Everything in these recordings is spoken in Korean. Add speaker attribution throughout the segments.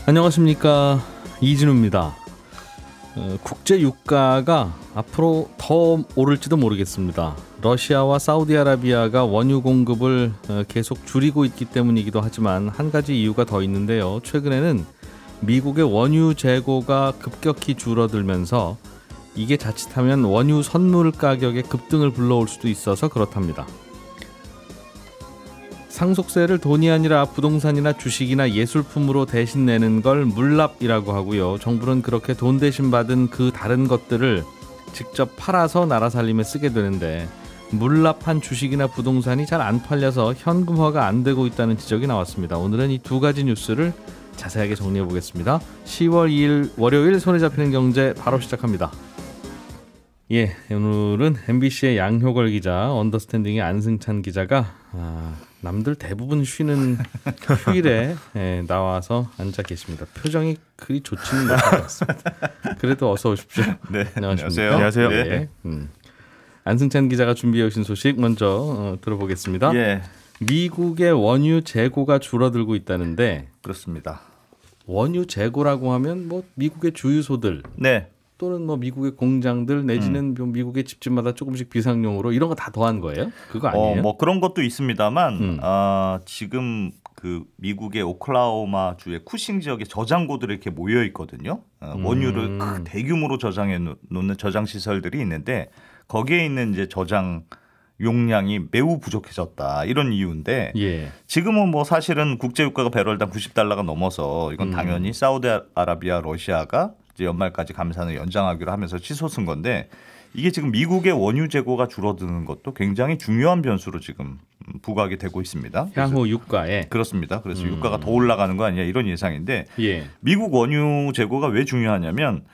Speaker 1: 안녕하십니까, 이진우입니다. 국제 유가가 앞으로 더 오를지도 모르겠습니다. 러시아와 사우디아라비아가 원유 공급을 계속 줄이고 있기 때문이기도 하지만 한 가지 이유가 더 있는데요. 최근에는 미국의 원유 재고가 급격히 줄어들면서 이게 자칫하면 원유 선물 가격의 급등을 불러올 수도 있어서 그렇답니다. 상속세를 돈이 아니라 부동산이나 주식이나 예술품으로 대신 내는 걸 물납이라고 하고요. 정부는 그렇게 돈 대신 받은 그 다른 것들을 직접 팔아서 나라 살림에 쓰게 되는데, 물납한 주식이나 부동산이 잘 안 팔려서 현금화가 안 되고 있다는 지적이 나왔습니다. 오늘은 이 두 가지 뉴스를 자세하게 정리해 보겠습니다. 10월 2일 월요일 손에 잡히는 경제 바로 시작합니다. 예, 오늘은 MBC의 양효걸 기자, 언더스탠딩의 안승찬 기자가 남들 대부분 쉬는 휴일에 나와서 앉아 계십니다. 표정이 그리 좋지는 못한 것 같습니다. 그래도 어서 오십시오.
Speaker 2: 네,
Speaker 1: 안녕하십니까?
Speaker 2: 안녕하세요.
Speaker 1: 네. 안승찬 기자가 준비해 오신 소식 먼저 들어보겠습니다.
Speaker 2: 예.
Speaker 1: 미국의 원유 재고가 줄어들고 있다는데,
Speaker 2: 그렇습니다.
Speaker 1: 원유 재고라고 하면 뭐 미국의 주유소들,
Speaker 2: 네.
Speaker 1: 또는 뭐 미국의 공장들 내지는 미국의 집집마다 조금씩 비상용으로 이런 거 다 더한 거예요? 그거 아니에요?
Speaker 2: 뭐 그런 것도 있습니다만 지금 그 미국의 오클라호마 주의 쿠싱 지역에 저장고들이 이렇게 모여 있거든요. 원유를 대규모로 저장해 놓는 저장 시설들이 있는데, 거기에 있는 이제 저장 용량이 매우 부족해졌다, 이런 이유인데,
Speaker 1: 예.
Speaker 2: 지금은 뭐 사실은 국제 유가가 배럴당 $90가 넘어서 이건 당연히 사우디아라비아, 러시아가 이제 연말까지 감산을 연장하기로 하면서 치솟은 건데, 이게 지금 미국의 원유 재고가 줄어드는 것도 굉장히 중요한 변수로 지금 부각이 되고 있습니다.
Speaker 1: 향후 유가에.
Speaker 2: 그렇습니다. 그래서 유가가 더 올라가는 거 아니냐, 이런 예상인데,
Speaker 1: 예.
Speaker 2: 미국 원유 재고가 왜 중요하냐면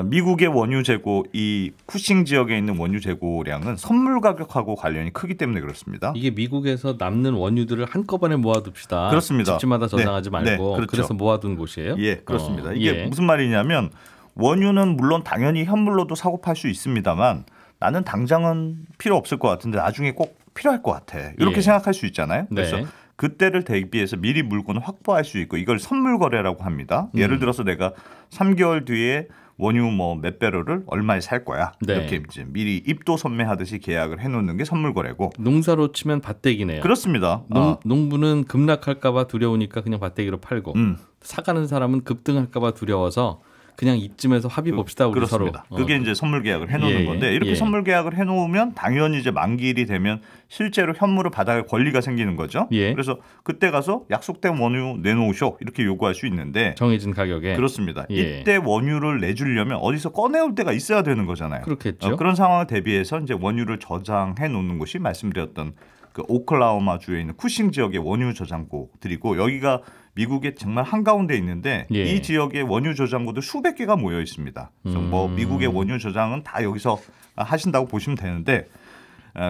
Speaker 2: 미국의 원유 재고, 이 쿠싱 지역에 있는 원유 재고량은 선물 가격하고 관련이 크기 때문에 그렇습니다.
Speaker 1: 이게 미국에서 남는 원유들을 한꺼번에 모아둡시다.
Speaker 2: 그렇습니다.
Speaker 1: 집집마다 저장하지 말고.
Speaker 2: 네, 그렇죠.
Speaker 1: 그래서 모아둔 곳이에요?
Speaker 2: 예, 그렇습니다. 이게
Speaker 1: 예.
Speaker 2: 무슨 말이냐면, 원유는 물론 당연히 현물로도 사고 팔 수 있습니다만, 나는 당장은 필요 없을 것 같은데 나중에 꼭 필요할 것 같아, 이렇게
Speaker 1: 예.
Speaker 2: 생각할 수 있잖아요. 그래서
Speaker 1: 네.
Speaker 2: 그때를 대비해서 미리 물건을 확보할 수 있고, 이걸 선물 거래라고 합니다. 예를 들어서 내가 3개월 뒤에 원유 뭐 몇 배럴을 얼마에 살 거야,
Speaker 1: 네.
Speaker 2: 이렇게 이제 미리 입도 선매하듯이 계약을 해놓는 게 선물 거래고.
Speaker 1: 농사로 치면 밭대기네요.
Speaker 2: 그렇습니다.
Speaker 1: 농부는 급락할까 봐 두려우니까 그냥 밭대기로 팔고, 사가는 사람은 급등할까 봐 두려워서 그냥 이쯤에서 합의 봅시다, 우리
Speaker 2: 그렇습니다.
Speaker 1: 서로.
Speaker 2: 그게 이제 선물 계약을 해놓는
Speaker 1: 예,
Speaker 2: 건데, 이렇게
Speaker 1: 예.
Speaker 2: 선물 계약을 해놓으면 당연히 이제 만기일이 되면 실제로 현물을 받아갈 권리가 생기는 거죠.
Speaker 1: 예.
Speaker 2: 그래서 그때 가서 약속된 원유 내놓으쇼, 이렇게 요구할 수 있는데,
Speaker 1: 정해진 가격에.
Speaker 2: 그렇습니다.
Speaker 1: 예.
Speaker 2: 이때 원유를 내주려면 어디서 꺼내올 때가 있어야 되는 거잖아요.
Speaker 1: 그렇겠죠.
Speaker 2: 그런 상황을 대비해서 이제 원유를 저장해 놓는 곳이 말씀드렸던 그 오클라호마 주에 있는 쿠싱 지역의 원유 저장고들이고, 여기가 미국의 정말 한가운데 있는데,
Speaker 1: 예.
Speaker 2: 이 지역의 원유 저장고들 수백 개가 모여 있습니다. 그래서 뭐 미국의 원유 저장은 다 여기서 하신다고 보시면 되는데,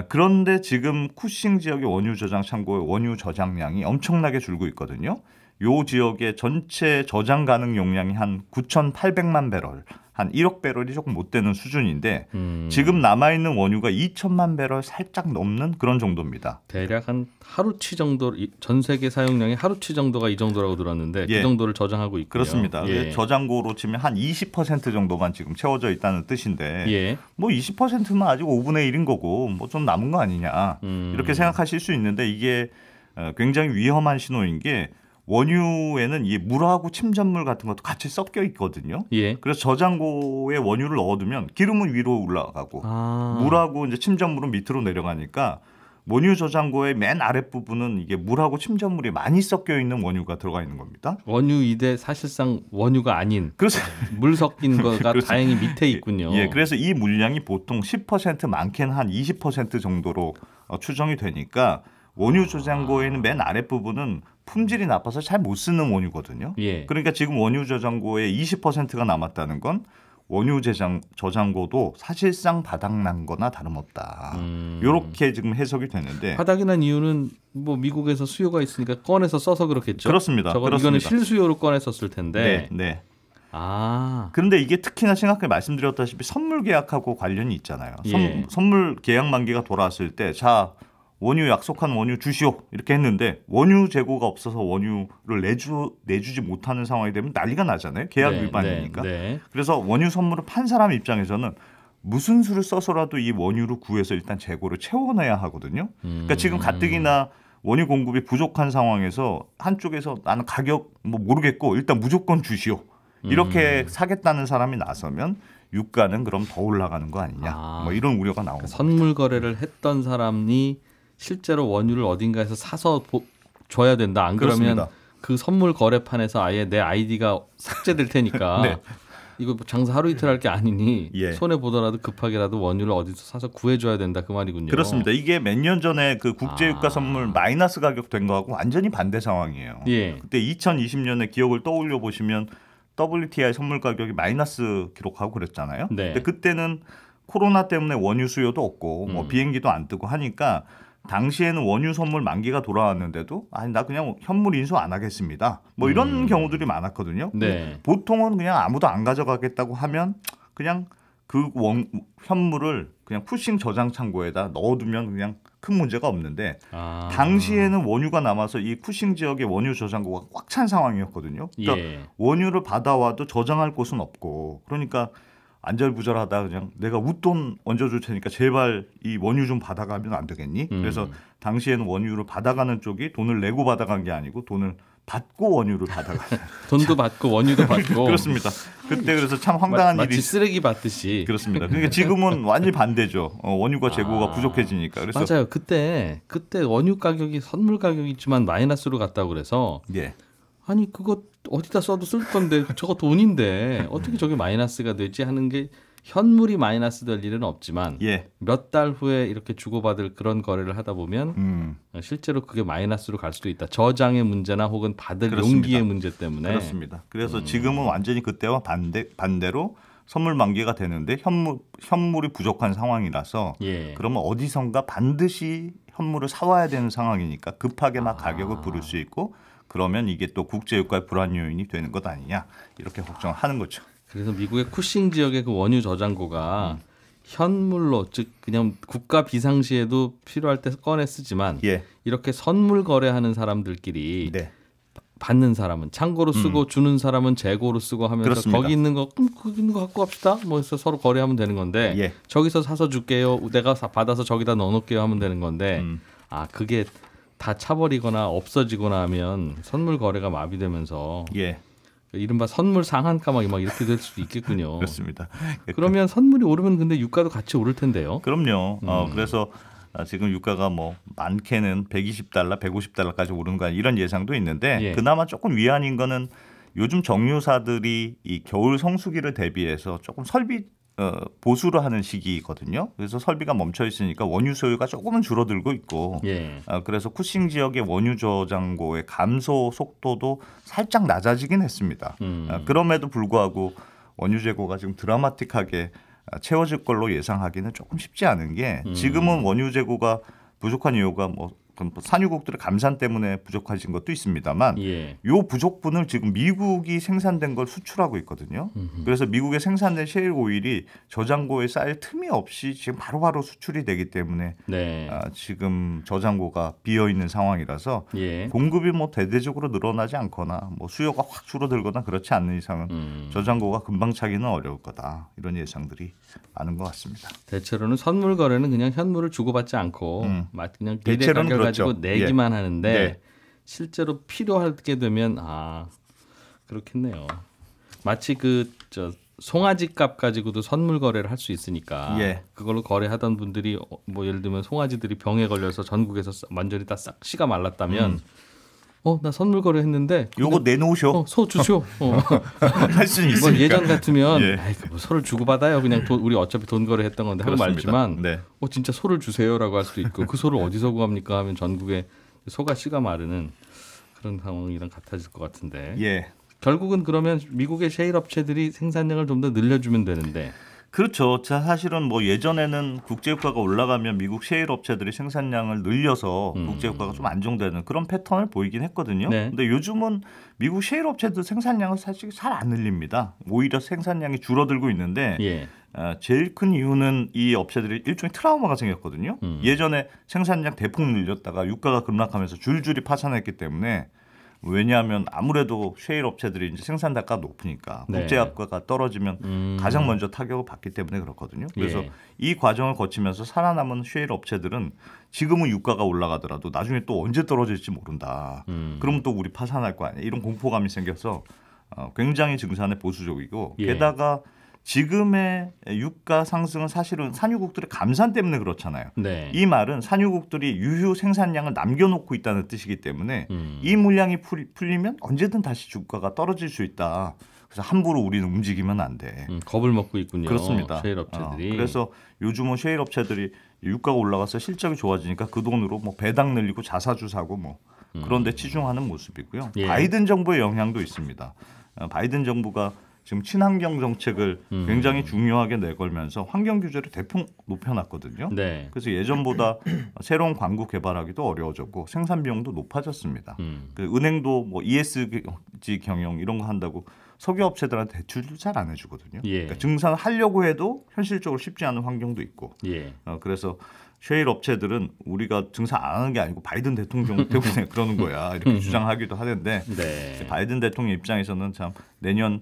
Speaker 2: 그런데 지금 쿠싱 지역의 원유 저장 창고의 원유 저장량이 엄청나게 줄고 있거든요. 요 지역의 전체 저장 가능 용량이 한 9,800만 배럴, 한 1억 배럴이 조금 못 되는 수준인데, 지금 남아있는 원유가 2천만 배럴 살짝 넘는 그런 정도입니다.
Speaker 1: 대략 한 하루치 정도, 전 세계 사용량의 하루치 정도가 이 정도라고 들었는데,
Speaker 2: 예.
Speaker 1: 그 정도를 저장하고 있고요.
Speaker 2: 그렇습니다.
Speaker 1: 예.
Speaker 2: 저장고로 치면 한 20% 정도만 지금 채워져 있다는 뜻인데,
Speaker 1: 예.
Speaker 2: 뭐 20%면 아직 5분의 1인 거고 뭐 좀 남은 거 아니냐, 이렇게 생각하실 수 있는데, 이게 굉장히 위험한 신호인 게, 원유에는 이 물하고 침전물 같은 것도 같이 섞여 있거든요.
Speaker 1: 예.
Speaker 2: 그래서 저장고에 원유를 넣어두면 기름은 위로 올라가고, 물하고 이제 침전물은 밑으로 내려가니까, 원유 저장고의 맨 아랫부분은 이게 물하고 침전물이 많이 섞여 있는 원유가 들어가 있는 겁니다.
Speaker 1: 원유이대 사실상 원유가 아닌,
Speaker 2: 그래서
Speaker 1: 물 섞인 거가 다행히 밑에 있군요.
Speaker 2: 예, 그래서 이 물량이 보통 10% 많게는 한 20% 정도로 추정이 되니까, 원유 저장고에는 맨 아랫부분은 품질이 나빠서 잘 못 쓰는 원유거든요.
Speaker 1: 예.
Speaker 2: 그러니까 지금 원유 저장고에 20%가 남았다는 건 원유 저장고도 사실상 바닥난 거나 다름없다, 이렇게 지금 해석이 되는데,
Speaker 1: 바닥이 난 이유는 뭐 미국에서 수요가 있으니까 꺼내서 써서 그렇겠죠.
Speaker 2: 그렇습니다.
Speaker 1: 이거는 실수요로 꺼냈었을 텐데.
Speaker 2: 네.
Speaker 1: 아.
Speaker 2: 그런데 이게 특히나 심각하게 말씀드렸다시피 선물 계약하고 관련이 있잖아요.
Speaker 1: 예.
Speaker 2: 선물 계약 만기가 돌아왔을 때, 자, 원유 약속한 원유 주시오 이렇게 했는데 원유 재고가 없어서 원유를 내주지 못하는 상황이 되면 난리가 나잖아요. 계약
Speaker 1: 네,
Speaker 2: 위반이니까.
Speaker 1: 네.
Speaker 2: 그래서 원유 선물을 판 사람 입장에서는 무슨 수를 써서라도 이 원유를 구해서 일단 재고를 채워내야 하거든요. 그러니까 지금 가뜩이나 원유 공급이 부족한 상황에서 한쪽에서 나는 가격 뭐 모르겠고 일단 무조건 주시오. 이렇게 사겠다는 사람이 나서면 유가는 그럼 더 올라가는 거 아니냐. 뭐 이런 우려가 나오는 거죠.
Speaker 1: 선물 거래를 했던 사람이 실제로 원유를 어딘가에서 사서 줘야 된다. 안 그러면
Speaker 2: 그렇습니다.
Speaker 1: 그 선물 거래판에서 아예 내 아이디가 삭제될 테니까
Speaker 2: 네.
Speaker 1: 이거 장사 하루 이틀 할 게 아니니
Speaker 2: 예.
Speaker 1: 손해 보더라도 급하게라도 원유를 어디서 사서 구해줘야 된다 그 말이군요.
Speaker 2: 그렇습니다. 이게 몇 년 전에 그 국제유가 선물 마이너스 가격 된 거하고 완전히 반대 상황이에요.
Speaker 1: 예.
Speaker 2: 그때 2020년에 기억을 떠올려 보시면 WTI 선물 가격이 마이너스 기록하고 그랬잖아요.
Speaker 1: 네.
Speaker 2: 근데 그때는 코로나 때문에 원유 수요도 없고 뭐 비행기도 안 뜨고 하니까 당시에는 원유 선물 만기가 돌아왔는데도 아니 나 그냥 현물 인수 안 하겠습니다. 뭐 이런 경우들이 많았거든요.
Speaker 1: 네.
Speaker 2: 보통은 그냥 아무도 안 가져가겠다고 하면 그냥 그 현물을 그냥 푸싱 저장 창고에다 넣어두면 그냥 큰 문제가 없는데 당시에는 원유가 남아서 이 푸싱 지역의 원유 저장고가 꽉 찬 상황이었거든요. 그러니까
Speaker 1: 예.
Speaker 2: 원유를 받아와도 저장할 곳은 없고 그러니까 안절부절하다 그냥 내가 웃돈 얹어줄 테니까 제발 이 원유 좀 받아가면 안 되겠니? 그래서 당시에는 원유를 받아가는 쪽이 돈을 내고 받아간 게 아니고 돈을 받고 원유를 받아가는.
Speaker 1: 돈도 받고 원유도 받고.
Speaker 2: 그렇습니다. 그때 그래서 참 황당한
Speaker 1: 마치
Speaker 2: 일이
Speaker 1: 쓰레기 받듯이.
Speaker 2: 그렇습니다. 그러니까 지금은 완전히 반대죠. 원유가 재고가 부족해지니까. 그래서
Speaker 1: 맞아요. 그때 원유 가격이 선물 가격이 있지만 마이너스로 갔다고 그래서
Speaker 2: 예.
Speaker 1: 아니 그거 어디다 써도 쓸 건데 저거 돈인데 어떻게 저게 마이너스가 되지 하는 게 현물이 마이너스 될 일은 없지만
Speaker 2: 예.
Speaker 1: 몇 달 후에 이렇게 주고받을 그런 거래를 하다 보면 실제로 그게 마이너스로 갈 수도 있다. 저장의 문제나 혹은 받을
Speaker 2: 그렇습니다.
Speaker 1: 용기의 문제 때문에.
Speaker 2: 그렇습니다. 그래서 지금은 완전히 그때와 반대로 선물 만기가 되는데 현물이 부족한 상황이라서
Speaker 1: 예.
Speaker 2: 그러면 어디선가 반드시 현물을 사와야 되는 상황이니까 급하게 막 가격을 부를 수 있고 그러면 이게 또 국제유가의 불안 요인이 되는 것 아니냐 이렇게 걱정하는 거죠.
Speaker 1: 그래서 미국의 쿠싱 지역의 그 원유 저장고가 현물로 즉 그냥 국가 비상시에도 필요할 때 꺼내 쓰지만
Speaker 2: 예.
Speaker 1: 이렇게 선물 거래하는 사람들끼리
Speaker 2: 네.
Speaker 1: 받는 사람은 창고로 쓰고 주는 사람은 재고로 쓰고 하면서
Speaker 2: 그렇습니다.
Speaker 1: 거기 있는 거 갖고 갑시다. 뭐 해서 서로 거래하면 되는 건데
Speaker 2: 예.
Speaker 1: 저기서 사서 줄게요. 내가 받아서 저기다 넣어놓을게요 하면 되는 건데 그게 다 차버리거나 없어지거나 하면 선물 거래가 마비되면서
Speaker 2: 예.
Speaker 1: 이른바 선물 상한가 막 이렇게 될 수도 있겠군요.
Speaker 2: 그렇습니다.
Speaker 1: 그러면 선물이 오르면 근데 유가도 같이 오를 텐데요.
Speaker 2: 그럼요. 그래서 지금 유가가 뭐 많게는 120달러, 150달러까지 오르는 거 이런 예상도 있는데
Speaker 1: 예.
Speaker 2: 그나마 조금 위안인 거는 요즘 정유사들이 이 겨울 성수기를 대비해서 조금 보수를 하는 시기거든요. 그래서 설비가 멈춰 있으니까 원유 소유가 조금은 줄어들고 있고
Speaker 1: 예.
Speaker 2: 그래서 쿠싱 지역의 원유 저장고의 감소 속도도 살짝 낮아지긴 했습니다. 그럼에도 불구하고 원유 재고가 지금 드라마틱하게 채워질 걸로 예상하기는 조금 쉽지 않은 게 지금은 원유 재고가 부족한 이유가 뭐 산유국들의 감산 때문에 부족해진 것도 있습니다만
Speaker 1: 예.
Speaker 2: 요 부족분을 지금 미국이 생산된 걸 수출하고 있거든요. 그래서 미국에 생산된 셰일 오일이 저장고에 쌓일 틈이 없이 지금 바로바로 수출이 되기 때문에
Speaker 1: 네.
Speaker 2: 지금 저장고가 비어 있는 상황이라서
Speaker 1: 예.
Speaker 2: 공급이 뭐 대대적으로 늘어나지 않거나 뭐 수요가 확 줄어들거나 그렇지 않는 이상은 저장고가 금방 차기는 어려울 거다. 이런 예상들이 많은 것 같습니다.
Speaker 1: 대체로는 선물 거래는 그냥 현물을 주고받지 않고 그냥 미래
Speaker 2: 대체로는
Speaker 1: 가격
Speaker 2: 그렇죠.
Speaker 1: 가지고 내기만
Speaker 2: 예.
Speaker 1: 하는데
Speaker 2: 네.
Speaker 1: 실제로 필요하게 되면 그렇겠네요. 마치 송아지 값 가지고도 선물 거래를 할 수 있으니까
Speaker 2: 예.
Speaker 1: 그걸로 거래하던 분들이 뭐 예를 들면 송아지들이 병에 걸려서 전국에서 완전히 다 싹 씨가 말랐다면 나 선물 거래했는데
Speaker 2: 요거 내놓으셔.
Speaker 1: 소 주쇼.
Speaker 2: 할 수는 있으니까.
Speaker 1: 뭐 예전 같으면
Speaker 2: 예.
Speaker 1: 뭐 소를 주고 받아요. 그냥 우리 어차피 돈 거래했던 건데 하고
Speaker 2: 그렇습니다.
Speaker 1: 말지만
Speaker 2: 네.
Speaker 1: 진짜 소를 주세요라고 할 수도 있고 그 소를 어디서 구합니까 하면 전국에 소가 씨가 마르는 그런 상황이랑 같아질 것 같은데.
Speaker 2: 예.
Speaker 1: 결국은 그러면 미국의 셰일 업체들이 생산량을 좀 더 늘려주면 되는데.
Speaker 2: 그렇죠. 자, 사실은 뭐 예전에는 국제유가가 올라가면 미국 셰일 업체들이 생산량을 늘려서 국제유가가 좀 안정되는 그런 패턴을 보이긴 했거든요.
Speaker 1: 네.
Speaker 2: 근데 요즘은 미국 셰일 업체들 생산량을 사실 잘 안 늘립니다. 오히려 생산량이 줄어들고 있는데
Speaker 1: 예.
Speaker 2: 제일 큰 이유는 이 업체들이 일종의 트라우마가 생겼거든요. 예전에 생산량 대폭 늘렸다가 유가가 급락하면서 줄줄이 파산했기 때문에 왜냐하면 아무래도 셰일 업체들이 이제 생산 단가가 높으니까
Speaker 1: 네.
Speaker 2: 국제유가가 떨어지면 가장 먼저 타격을 받기 때문에 그렇거든요. 그래서 이 과정을 거치면서 살아남은 셰일 업체들은 지금은 유가가 올라가더라도 나중에 또 언제 떨어질지 모른다. 그러면 또 우리 파산할 거 아니야. 이런 공포감이 생겨서 굉장히 증산에 보수적이고 게다가 지금의 유가 상승은 사실은 산유국들의 감산 때문에 그렇잖아요.
Speaker 1: 네.
Speaker 2: 이 말은 산유국들이 유효 생산량을 남겨놓고 있다는 뜻이기 때문에 이 물량이 풀리면 언제든 다시 주가가 떨어질 수 있다. 그래서 함부로 우리는 움직이면 안 돼.
Speaker 1: 겁을 먹고 있군요.
Speaker 2: 그렇습니다.
Speaker 1: 셰일 업체들이.
Speaker 2: 그래서 요즘은 셰일 업체들이 유가가 올라가서 실적이 좋아지니까 그 돈으로 뭐 배당 늘리고 자사주 사고 뭐 그런 데 치중하는 모습이고요.
Speaker 1: 예.
Speaker 2: 바이든 정부의 영향도 있습니다. 바이든 정부가 지금 친환경 정책을 굉장히 중요하게 내걸면서 환경 규제를 대폭 높여놨거든요.
Speaker 1: 네.
Speaker 2: 그래서 예전보다 새로운 광구 개발하기도 어려워졌고 생산 비용도 높아졌습니다. 그 은행도 뭐 ESG 경영 이런 거 한다고 석유 업체들한테 대출도 잘 안 해주거든요.
Speaker 1: 예.
Speaker 2: 그러니까 증산하려고 해도 현실적으로 쉽지 않은 환경도 있고.
Speaker 1: 예.
Speaker 2: 그래서 셰일 업체들은 우리가 증산 안 하는 게 아니고 바이든 대통령 때문에 그러는 거야 이렇게 주장하기도 하는데
Speaker 1: 네.
Speaker 2: 바이든 대통령 입장에서는 참 내년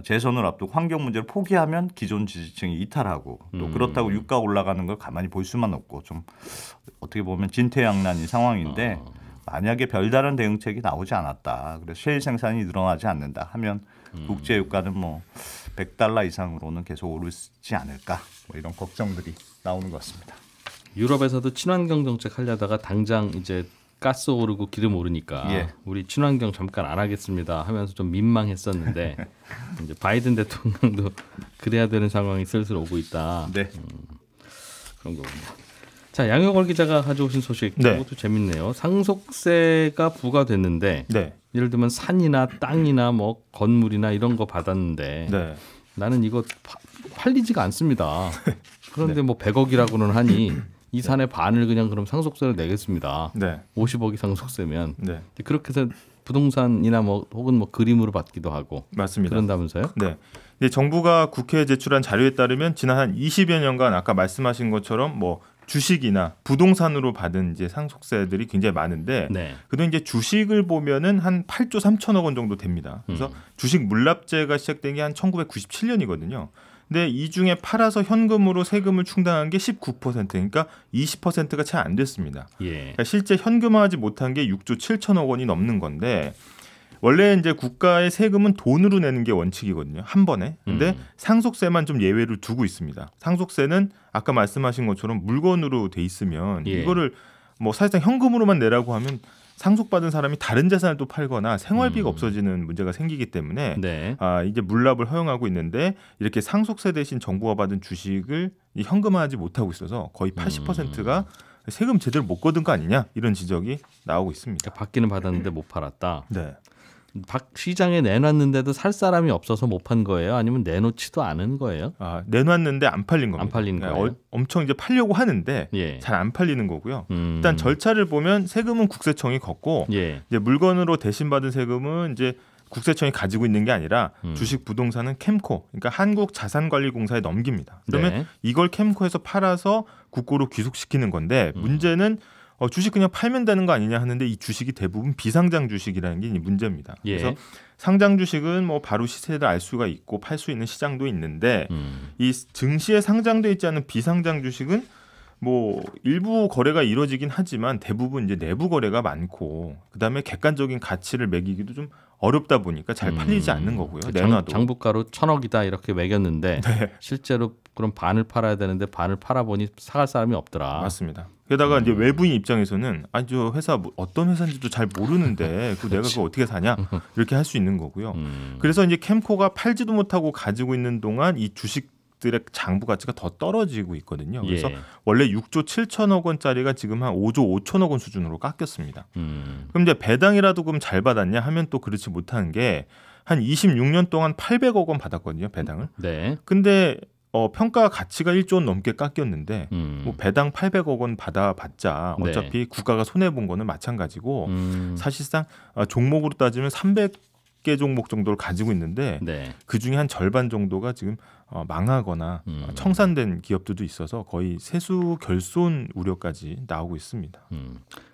Speaker 2: 재선을 앞두고 환경 문제를 포기하면 기존 지지층이 이탈하고 또 그렇다고 유가 올라가는 걸 가만히 볼 수만 없고 좀 어떻게 보면 진퇴양난인 상황인데 만약에 별다른 대응책이 나오지 않았다. 그래서 셰일 생산이 늘어나지 않는다 하면 국제 유가는 뭐 $100 이상으로는 계속 오르지 않을까 뭐 이런 걱정들이 나오는 것 같습니다.
Speaker 1: 유럽에서도 친환경 정책 하려다가 당장 이제 가스 오르고 기름 오르니까
Speaker 2: 예.
Speaker 1: 우리 친환경 잠깐 안 하겠습니다 하면서 좀 민망했었는데 이제 바이든 대통령도 그래야 되는 상황이 슬슬 오고 있다.
Speaker 2: 네.
Speaker 1: 그런 거군요. 자, 양효걸 기자가 가져오신 소식
Speaker 3: 네.
Speaker 1: 이것도 재밌네요. 상속세가 부과됐는데
Speaker 3: 네.
Speaker 1: 예를 들면 산이나 땅이나 뭐 건물이나 이런 거 받았는데
Speaker 3: 네.
Speaker 1: 나는 이거 팔리지가 않습니다. 그런데 뭐 100억이라고는 하니 이 산의 반을 그냥 그럼 상속세를 내겠습니다.
Speaker 3: 네.
Speaker 1: 50억이 상속세면
Speaker 3: 네.
Speaker 1: 그렇게 해서 부동산이나 뭐 혹은 뭐 그림으로 받기도 하고
Speaker 3: 맞습니다.
Speaker 1: 그런다면서요?
Speaker 3: 네. 근데 정부가 국회에 제출한 자료에 따르면 지난 한 20여 년간 아까 말씀하신 것처럼 뭐 주식이나 부동산으로 받은 이제 상속세들이 굉장히 많은데
Speaker 1: 네.
Speaker 3: 그래도 이제 주식을 보면은 한 8조 3천억 원 정도 됩니다. 그래서 주식 물납제가 시작된 게 한 1997년이거든요. 근데 이 중에 팔아서 현금으로 세금을 충당한 게 19%, 그러니까 20%가 채 안 됐습니다.
Speaker 1: 예.
Speaker 3: 그러니까 실제 현금화하지 못한 게 6조 7천억 원이 넘는 건데 원래 이제 국가의 세금은 돈으로 내는 게 원칙이거든요. 한 번에. 근데 상속세만 좀 예외를 두고 있습니다. 상속세는 아까 말씀하신 것처럼 물건으로 돼 있으면
Speaker 1: 예.
Speaker 3: 이거를 뭐 사실상 현금으로만 내라고 하면 상속받은 사람이 다른 자산을 또 팔거나 생활비가 없어지는 문제가 생기기 때문에
Speaker 1: 네.
Speaker 3: 이제 물납을 허용하고 있는데 이렇게 상속세 대신 정부가 받은 주식을 현금화하지 못하고 있어서 거의 80%가 세금 제대로 못 걷은 거 아니냐 이런 지적이 나오고 있습니다.
Speaker 1: 그러니까 받기는 받았는데 못 팔았다.
Speaker 3: 네.
Speaker 1: 시장에 내놨는데도 살 사람이 없어서 못 판 거예요? 아니면 내놓지도 않은 거예요?
Speaker 3: 내놨는데 안 팔린 겁니다.
Speaker 1: 안 팔린 거예요?
Speaker 3: 엄청 이제 팔려고 하는데
Speaker 1: 예.
Speaker 3: 잘 안 팔리는 거고요. 일단 절차를 보면 세금은 국세청이 걷고
Speaker 1: 예.
Speaker 3: 이제 물건으로 대신 받은 세금은 이제 국세청이 가지고 있는 게 아니라 주식 부동산은 캠코, 그러니까 한국자산관리공사에 넘깁니다. 그러면
Speaker 1: 네.
Speaker 3: 이걸 캠코에서 팔아서 국고로 귀속시키는 건데 문제는 주식 그냥 팔면 되는 거 아니냐 하는데 이 주식이 대부분 비상장 주식이라는 게 문제입니다.
Speaker 1: 예.
Speaker 3: 그래서 상장 주식은 뭐 바로 시세를 알 수가 있고 팔 수 있는 시장도 있는데 이 증시에 상장돼 있지 않은 비상장 주식은 뭐 일부 거래가 이루어지긴 하지만 대부분 이제 내부 거래가 많고 그다음에 객관적인 가치를 매기기도 좀 어렵다 보니까 잘 팔리지 않는 거고요. 내놔도
Speaker 1: 장부가로 1,000억이다 이렇게 매겼는데
Speaker 3: 네.
Speaker 1: 실제로 그럼 반을 팔아야 되는데 반을 팔아보니 사갈 사람이 없더라.
Speaker 3: 맞습니다. 게다가 이제 외부인 입장에서는 아니 저 회사 어떤 회사인지도 잘 모르는데 그 내가 그걸 어떻게 사냐 이렇게 할 수 있는 거고요. 그래서 이제 캠코가 팔지도 못하고 가지고 있는 동안 이 주식들의 장부 가치가 더 떨어지고 있거든요. 그래서
Speaker 1: 예.
Speaker 3: 원래 6조 7천억 원짜리가 지금 한 5조 5천억 원 수준으로 깎였습니다. 그럼 이제 배당이라도 그럼 잘 받았냐 하면 또 그렇지 못한 게 한 26년 동안 800억 원 받았거든요, 배당을.
Speaker 1: 네.
Speaker 3: 근데 평가 가치가 1조 원 넘게 깎였는데 뭐 배당 800억 원 받아봤자 어차피 국가가 손해 본 거는 마찬가지고 사실상 종목으로 따지면 100개 종목 정도를 가지고 있는데
Speaker 1: 네.
Speaker 3: 그중에 한 절반 정도가 지금 망하거나 청산된 기업들도 있어서 거의 세수 결손 우려까지 나오고 있습니다.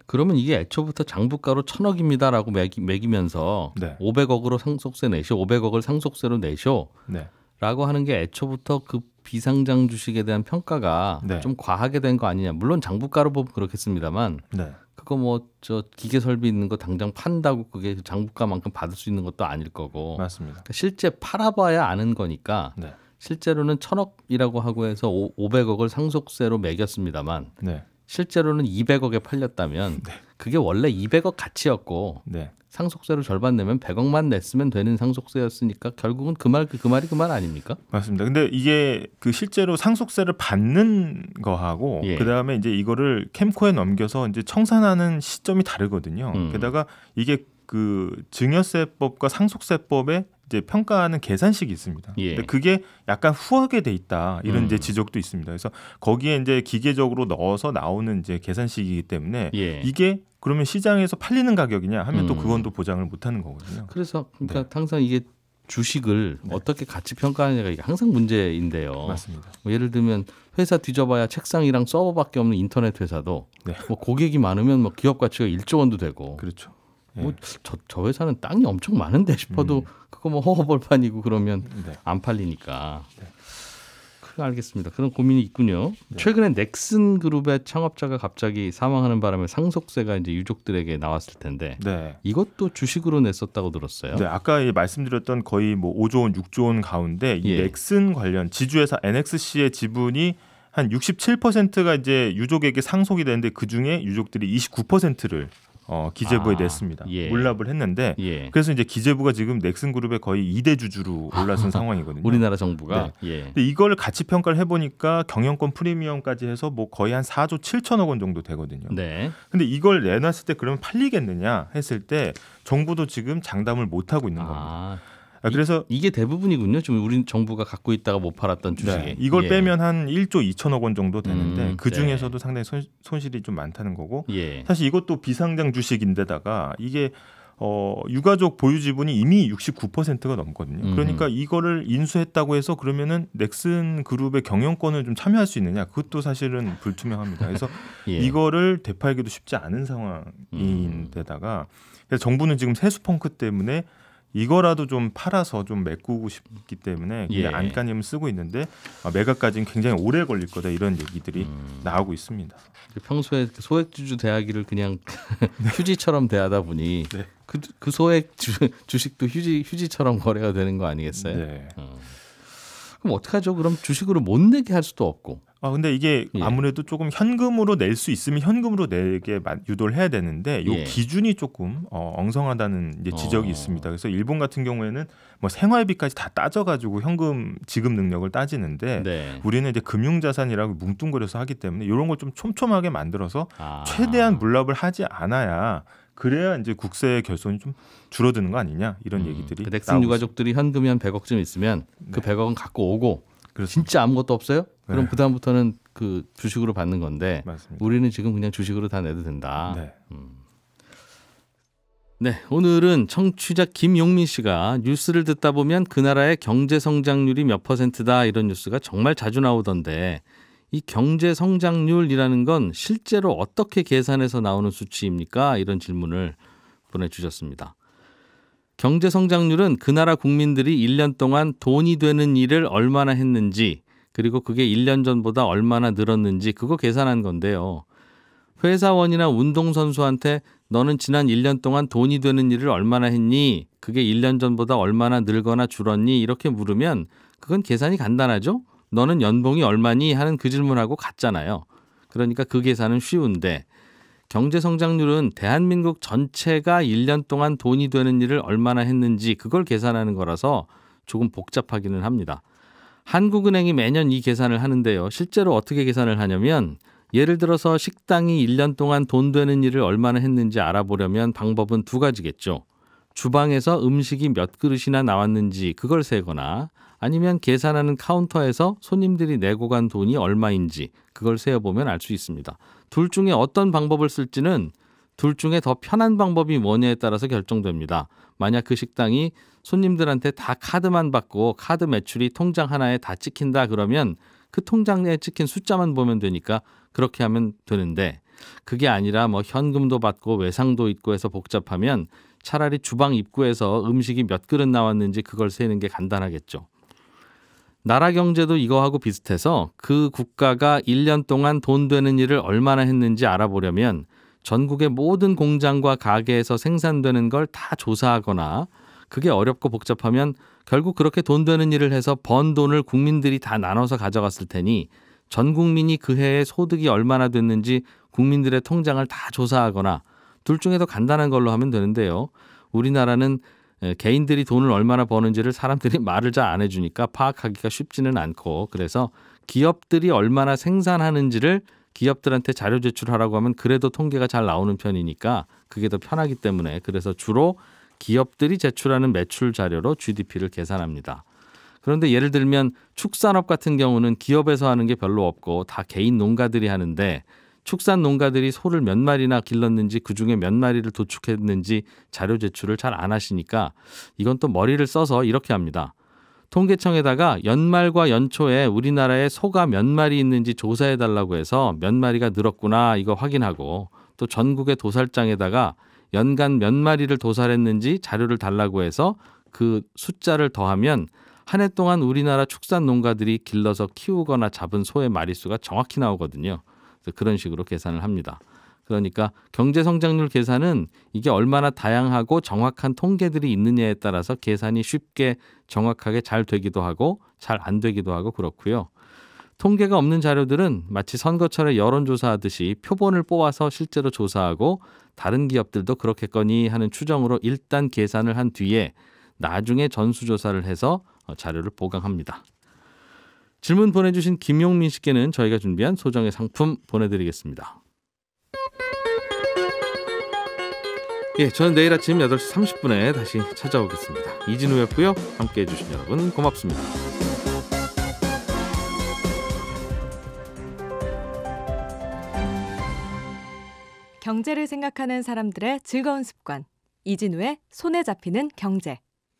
Speaker 1: 그러면 이게 애초부터 장부가로 1,000억입니다라고 매기면서
Speaker 3: 네.
Speaker 1: 500억으로 상속세 내쇼, 500억을 상속세로 내쇼
Speaker 3: 네.
Speaker 1: 라고 하는 게 애초부터 그 비상장 주식에 대한 평가가
Speaker 3: 네.
Speaker 1: 좀 과하게 된 거 아니냐. 물론 장부가로 보면 그렇겠습니다만
Speaker 3: 네.
Speaker 1: 그거 뭐 저 기계 설비 있는 거 당장 판다고 그게 장부가만큼 받을 수 있는 것도 아닐 거고.
Speaker 3: 맞습니다.
Speaker 1: 그러니까 실제 팔아봐야 아는 거니까
Speaker 3: 네.
Speaker 1: 실제로는 1,000억이라고 하고 해서 500억을 상속세로 매겼습니다만
Speaker 3: 네.
Speaker 1: 실제로는 200억에 팔렸다면
Speaker 3: 네.
Speaker 1: 그게 원래 200억 가치였고
Speaker 3: 네.
Speaker 1: 상속세로 절반 내면 100억만 냈으면 되는 상속세였으니까 결국은 그 말이 그 말 아닙니까?
Speaker 3: 맞습니다. 근데 이게 그 실제로 상속세를 받는 거하고
Speaker 1: 예.
Speaker 3: 그다음에 이제 이거를 캠코에 넘겨서 이제 청산하는 시점이 다르거든요. 게다가 이게 그 증여세법과 상속세법에 이제 평가하는 계산식이 있습니다.
Speaker 1: 예.
Speaker 3: 근데 그게 약간 후하게 돼 있다 이런 이제 지적도 있습니다. 그래서 거기에 이제 기계적으로 넣어서 나오는 이제 계산식이기 때문에
Speaker 1: 예.
Speaker 3: 이게 그러면 시장에서 팔리는 가격이냐 하면 또 그건 또 보장을 못하는 거거든요.
Speaker 1: 그래서 그러니까 항상 이게 주식을 어떻게 가치 평가하느냐가 이게 항상 문제인데요.
Speaker 3: 맞습니다.
Speaker 1: 뭐 예를 들면 회사 뒤져봐야 책상이랑 서버밖에 없는 인터넷 회사도
Speaker 3: 네.
Speaker 1: 뭐 고객이 많으면 뭐 기업 가치가 1조 원도 되고
Speaker 3: 그렇죠.
Speaker 1: 뭐 저 회사는 땅이 엄청 많은데 싶어도 그거 뭐 허허벌판이고 그러면
Speaker 3: 네.
Speaker 1: 안 팔리니까. 그래 알겠습니다. 그런 고민이 있군요.
Speaker 3: 네.
Speaker 1: 최근에 넥슨 그룹의 창업자가 갑자기 사망하는 바람에 상속세가 이제 유족들에게 나왔을 텐데
Speaker 3: 네.
Speaker 1: 이것도 주식으로 냈었다고 들었어요.
Speaker 3: 네, 아까 말씀드렸던 거의 뭐 5조 원, 6조 원 가운데 이
Speaker 1: 예.
Speaker 3: 넥슨 관련 지주회사 NXC의 지분이 한 67%가 이제 유족에게 상속이 되는데 그 중에 유족들이 29%를 기재부에 냈습니다.
Speaker 1: 예.
Speaker 3: 물납을 했는데
Speaker 1: 예.
Speaker 3: 그래서 이제 기재부가 지금 넥슨 그룹의 거의 2대 주주로 올라선 상황이거든요.
Speaker 1: 우리나라 정부가 예.
Speaker 3: 근데 이걸 가치 평가를 해보니까 경영권 프리미엄까지 해서 뭐 거의 한 4조 7천억 원 정도 되거든요.
Speaker 1: 네.
Speaker 3: 근데 이걸 내놨을 때 그러면 팔리겠느냐 했을 때 정부도 지금 장담을 못 하고 있는 겁니다. 그래서
Speaker 1: 이게 대부분이군요. 지금 우리 정부가 갖고 있다가 못 팔았던 주식이.
Speaker 3: 네, 이걸
Speaker 1: 예.
Speaker 3: 빼면 한 1조 2천억 원 정도 되는데 그
Speaker 1: 네.
Speaker 3: 중에서도 상당히 손실이 좀 많다는 거고
Speaker 1: 예.
Speaker 3: 사실 이것도 비상장 주식인데다가 이게 유가족 보유 지분이 이미 69%가 넘거든요. 그러니까 이거를 인수했다고 해서 그러면은 넥슨 그룹의 경영권을 좀 참여할 수 있느냐? 그것도 사실은 불투명합니다. 그래서
Speaker 1: 예.
Speaker 3: 이거를 되팔기도 쉽지 않은 상황인데다가 그래서 정부는 지금 세수 펑크 때문에 이거라도 좀 팔아서 좀 메꾸고 싶기 때문에
Speaker 1: 예.
Speaker 3: 안간힘을 쓰고 있는데 매각까지는 굉장히 오래 걸릴 거다 이런 얘기들이 나오고 있습니다.
Speaker 1: 평소에 소액주주 대하기를 그냥 휴지처럼 대하다 보니
Speaker 3: 네.
Speaker 1: 그 소액 주식도 휴지처럼 거래가 되는 거 아니겠어요?
Speaker 3: 네.
Speaker 1: 그럼 어떡하죠? 그럼 주식으로 못 내게 할 수도 없고.
Speaker 3: 근데 이게
Speaker 1: 예.
Speaker 3: 아무래도 조금 현금으로 낼 수 있으면 현금으로 내게 유도를 해야 되는데 이
Speaker 1: 예.
Speaker 3: 기준이 조금 엉성하다는 이제 지적이 있습니다. 그래서 일본 같은 경우에는 뭐 생활비까지 다 따져가지고 현금 지급 능력을 따지는데
Speaker 1: 네.
Speaker 3: 우리는 이제 금융자산이라고 뭉뚱그려서 하기 때문에 이런 걸 좀 촘촘하게 만들어서
Speaker 1: 아.
Speaker 3: 최대한 물납을 하지 않아야 그래야 이제 국세 결손이 좀 줄어드는 거 아니냐 이런 얘기들이
Speaker 1: 그 넥슨
Speaker 3: 나오고
Speaker 1: 유가족들이 현금이 한 100억쯤 있으면 그 100억은 갖고 오고
Speaker 3: 그렇습니다.
Speaker 1: 진짜 아무것도 없어요? 그럼
Speaker 3: 네.
Speaker 1: 그다음부터는 그 주식으로 받는 건데
Speaker 3: 맞습니다.
Speaker 1: 우리는 지금 그냥 주식으로 다 내도 된다.
Speaker 3: 네.
Speaker 1: 네, 오늘은 청취자 김용민 씨가 뉴스를 듣다 보면 그 나라의 경제 성장률이 몇 %다 이런 뉴스가 정말 자주 나오던데 이 경제 성장률이라는 건 실제로 어떻게 계산해서 나오는 수치입니까? 이런 질문을 보내주셨습니다. 경제 성장률은 그 나라 국민들이 1년 동안 돈이 되는 일을 얼마나 했는지 그리고 그게 1년 전보다 얼마나 늘었는지 그거 계산한 건데요. 회사원이나 운동선수한테 너는 지난 1년 동안 돈이 되는 일을 얼마나 했니? 그게 1년 전보다 얼마나 늘거나 줄었니? 이렇게 물으면 그건 계산이 간단하죠? 너는 연봉이 얼마니? 하는 그 질문하고 같잖아요. 그러니까 그 계산은 쉬운데 경제 성장률은 대한민국 전체가 1년 동안 돈이 되는 일을 얼마나 했는지 그걸 계산하는 거라서 조금 복잡하기는 합니다. 한국은행이 매년 이 계산을 하는데요. 실제로 어떻게 계산을 하냐면 예를 들어서 식당이 1년 동안 돈 되는 일을 얼마나 했는지 알아보려면 방법은 두 가지겠죠. 주방에서 음식이 몇 그릇이나 나왔는지 그걸 세거나 아니면 계산하는 카운터에서 손님들이 내고 간 돈이 얼마인지 그걸 세어보면 알 수 있습니다. 둘 중에 어떤 방법을 쓸지는 둘 중에 더 편한 방법이 뭐냐에 따라서 결정됩니다. 만약 그 식당이 손님들한테 다 카드만 받고 카드 매출이 통장 하나에 다 찍힌다 그러면 그 통장에 찍힌 숫자만 보면 되니까 그렇게 하면 되는데, 그게 아니라 뭐 현금도 받고 외상도 있고 해서 복잡하면 차라리 주방 입구에서 음식이 몇 그릇 나왔는지 그걸 세는 게 간단하겠죠. 나라 경제도 이거하고 비슷해서 그 국가가 1년 동안 돈 되는 일을 얼마나 했는지 알아보려면 전국의 모든 공장과 가게에서 생산되는 걸 다 조사하거나, 그게 어렵고 복잡하면 결국 그렇게 돈 되는 일을 해서 번 돈을 국민들이 다 나눠서 가져갔을 테니 전 국민이 그 해에 소득이 얼마나 됐는지 국민들의 통장을 다 조사하거나, 둘 중에 더 간단한 걸로 하면 되는데요. 우리나라는 개인들이 돈을 얼마나 버는지를 사람들이 말을 잘 안 해주니까 파악하기가 쉽지는 않고, 그래서 기업들이 얼마나 생산하는지를 기업들한테 자료 제출하라고 하면 그래도 통계가 잘 나오는 편이니까 그게 더 편하기 때문에, 그래서 주로 기업들이 제출하는 매출 자료로 GDP를 계산합니다. 그런데 예를 들면 축산업 같은 경우는 기업에서 하는 게 별로 없고 다 개인 농가들이 하는데, 축산 농가들이 소를 몇 마리나 길렀는지 그중에 몇 마리를 도축했는지 자료 제출을 잘 안 하시니까 이건 또 머리를 써서 이렇게 합니다. 통계청에다가 연말과 연초에 우리나라에 소가 몇 마리 있는지 조사해달라고 해서 몇 마리가 늘었구나 이거 확인하고, 또 전국의 도살장에다가 연간 몇 마리를 도살했는지 자료를 달라고 해서 그 숫자를 더하면 한 해 동안 우리나라 축산 농가들이 길러서 키우거나 잡은 소의 마리수가 정확히 나오거든요. 그래서 그런 식으로 계산을 합니다. 그러니까 경제성장률 계산은 이게 얼마나 다양하고 정확한 통계들이 있느냐에 따라서 계산이 쉽게 정확하게 잘 되기도 하고 잘 안 되기도 하고 그렇고요. 통계가 없는 자료들은 마치 선거철에 여론조사하듯이 표본을 뽑아서 실제로 조사하고, 다른 기업들도 그렇겠거니 하는 추정으로 일단 계산을 한 뒤에 나중에 전수조사를 해서 자료를 보강합니다. 질문 보내주신 김용민 씨께는 저희가 준비한 소정의 상품 보내드리겠습니다. 예, 저는 내일 아침 8시 30분에 다시 찾아오겠습니다. 이진우였고요. 함께해 주신 여러분 고맙습니다.
Speaker 4: 경제를 생각하는 사람들의 즐거운 습관, 이진우의 손에 잡히는 경제.